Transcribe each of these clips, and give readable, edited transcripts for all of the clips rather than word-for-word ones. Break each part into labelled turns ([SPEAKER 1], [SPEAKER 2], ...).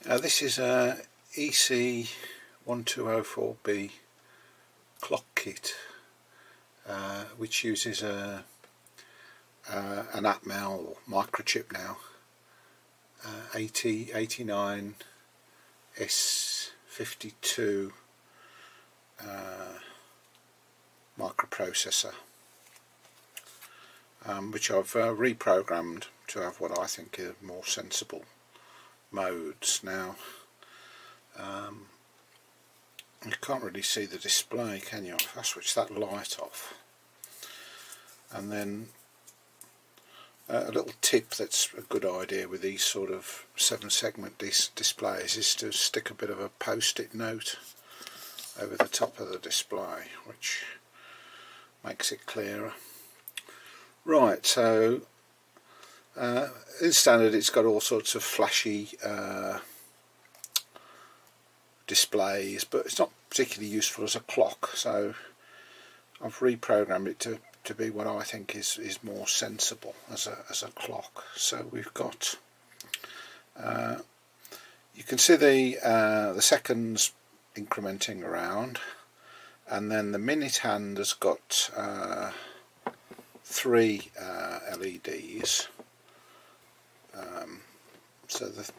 [SPEAKER 1] This is a EC1204B clock kit, which uses an Atmel microchip now, 89 S52 microprocessor, which I've reprogrammed to have what I think are more sensible modes. Now you can't really see the display, can you? If I switch that light off, and then a little tip that's a good idea with these sort of 7-segment displays is to stick a bit of a post-it note over the top of the display, which makes it clearer. Right, so in standard it's got all sorts of flashy displays, but it's not particularly useful as a clock, so I've reprogrammed it to be what I think is more sensible as a clock. So we've got you can see the seconds incrementing around, and then the minute hand has got 3 LEDs. So this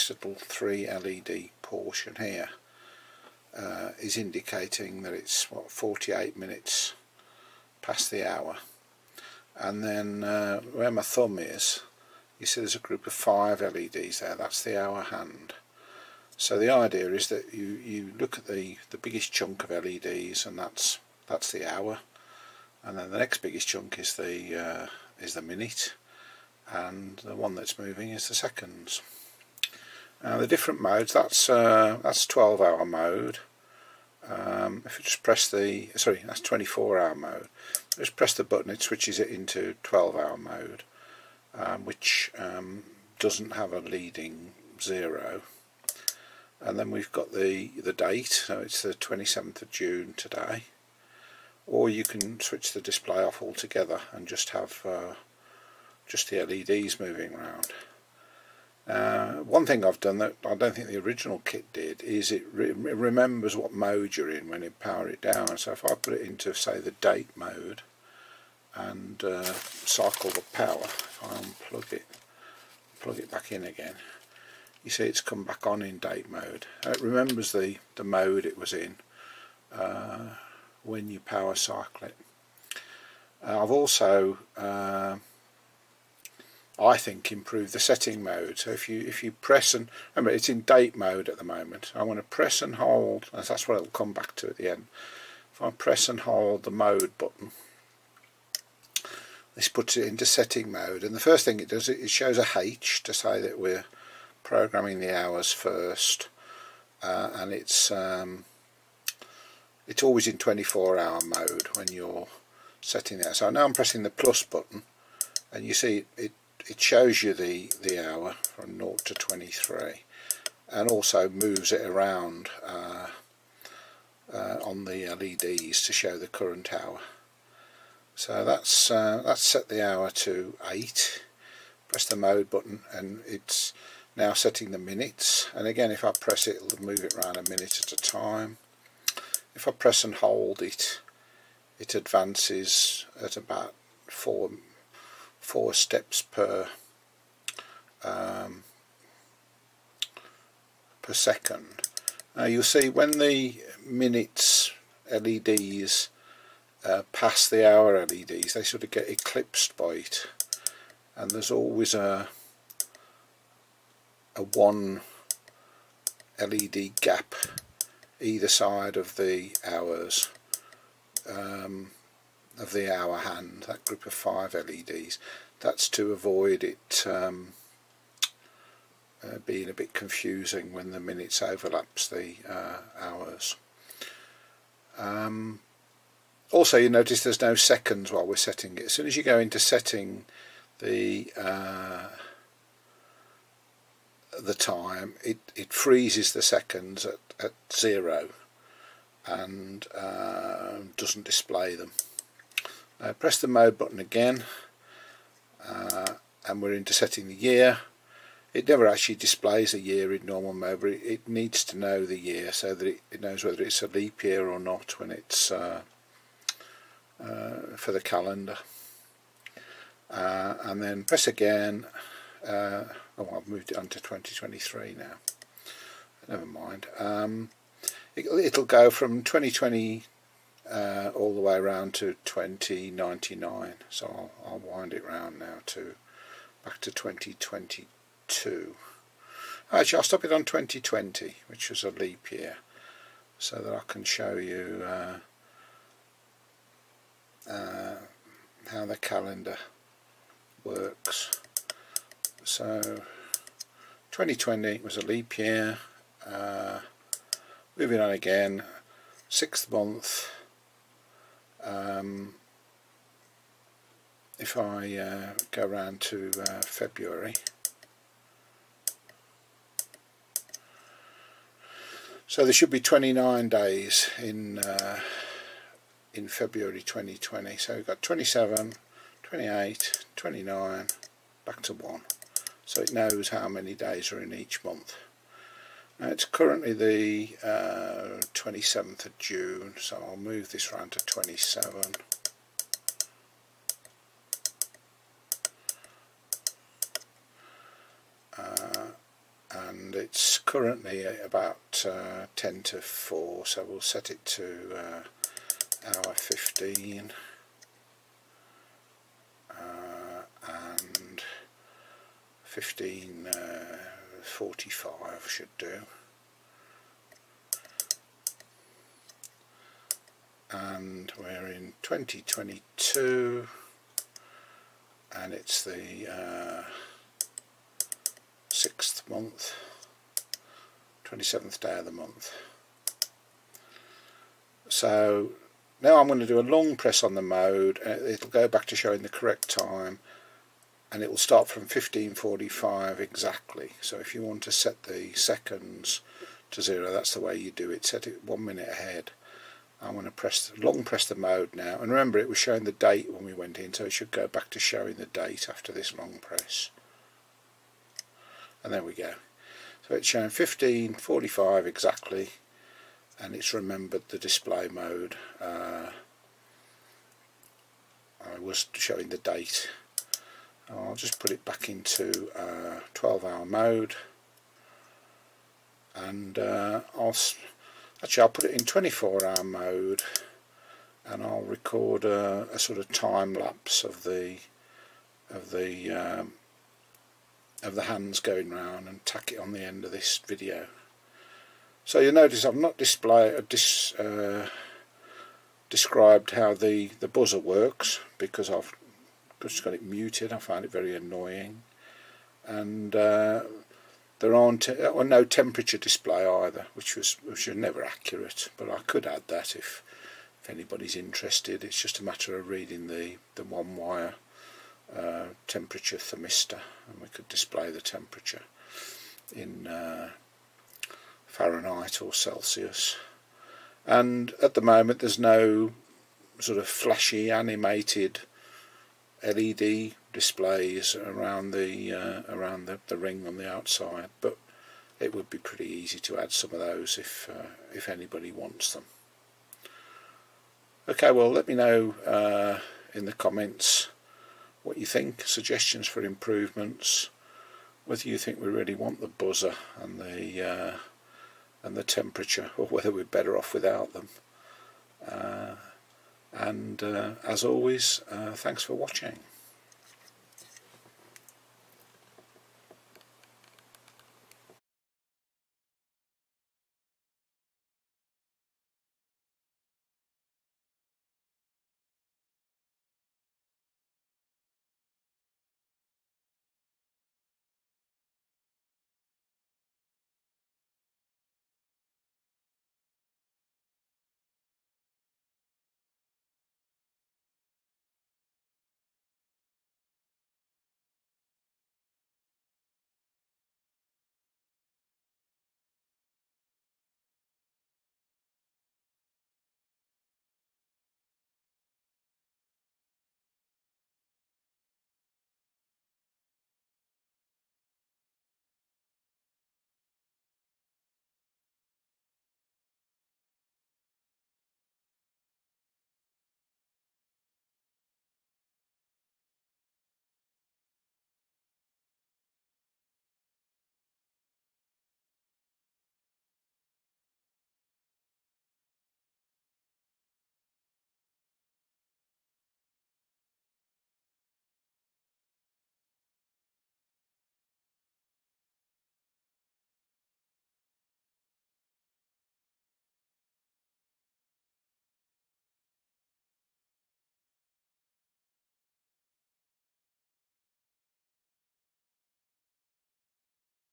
[SPEAKER 1] little 3 LED portion here is indicating that it's 48 minutes past the hour, and then where my thumb is, you see there's a group of 5 LEDs there. That's the hour hand. So the idea is that you look at the biggest chunk of LEDs, and that's the hour, and then the next biggest chunk is the minute, and the one that's moving is the seconds. Now the different modes, that's 12-hour mode. If you just press that's 24-hour mode. Just press the button, it switches it into 12-hour mode, which doesn't have a leading 0. And then we've got the date, so it's the 27th of June today. Or you can switch the display off altogether and just have just the LEDs moving around. One thing I've done that I don't think the original kit did is it remembers what mode you're in when you power it down. So if I put it into, say, the date mode and cycle the power, if I unplug it, plug it back in again, you see it's come back on in date mode. It remembers the mode it was in when you power cycle it. I've also I think improved the setting mode. So if you press and remember it's in date mode at the moment, I want to press and hold, and that's what it'll come back to at the end. If I press and hold the mode button, this puts it into setting mode, and the first thing it does, it shows a H to say that we're programming the hours first, and it's always in 24-hour mode when you're setting that. So now I'm pressing the plus button, and you see it shows you the hour from 0 to 23, and also moves it around on the LEDs to show the current hour. So that's set the hour to 8. Press the mode button, and it's now setting the minutes. And again, if I press it, it'll move it around a minute at a time. If I press and hold it, it advances at about 4 steps per second. Now you'll see when the minutes LEDs pass the hour LEDs, they sort of get eclipsed by it, and there's always a 1 LED gap either side of the hours of the hour hand, that group of 5 LEDs. That's to avoid it being a bit confusing when the minutes overlaps the hours. Also, you notice there's no seconds while we're setting it. As soon as you go into setting the time, it freezes the seconds at 0 and doesn't display them. Press the mode button again, and we're into setting the year. it never actually displays a year in normal mode, but it needs to know the year so that it knows whether it's a leap year or not when it's for the calendar. And then press again. Oh, I've moved it on to 2023 now. Never mind. It'll go from 2020 all the way around to 2099. So I'll wind it round now to back to 2022. Actually, I'll stop it on 2020, which was a leap year, so that I can show you how the calendar works. So 2020 was a leap year. Moving on again, 6th month. If I go round to February, so there should be 29 days in February 2020. So we've got 27, 28, 29, back to 1. So it knows how many days are in each month. Now it's currently the 27th of June, so I'll move this round to 27. And it's currently about 10 to 4, so we'll set it to hour 15. And 15:45 should do. And we're in 2022, and it's the 6th month, 27th day of the month. So now I'm going to do a long press on the mode. It'll go back to showing the correct time, and it will start from 15:45 exactly. So if you want to set the seconds to 0, that's the way you do it. Set it 1 minute ahead. I'm going to long press the mode now, and remember it was showing the date when we went in, so it should go back to showing the date after this long press. And there we go. So it's showing 15:45 exactly, and it's remembered the display mode. I was showing the date. I'll just put it back into 12-hour mode, and I'll put it in 24-hour mode, and I'll record a sort of time lapse of the hands going round and tack it on the end of this video. So you'll notice I've not described how the buzzer works, because I've just got it muted. I find it very annoying, and there aren't no temperature display either, which was never accurate, but I could add that if anybody's interested. It's just a matter of reading the one-wire temperature thermistor, and we could display the temperature in Fahrenheit or Celsius. And at the moment there's no sort of flashy animated LED displays around the ring on the outside, but it would be pretty easy to add some of those if anybody wants them. Okay, well, let me know in the comments what you think, suggestions for improvements, whether you think we really want the buzzer and the temperature, or whether we're better off without them. And as always, thanks for watching.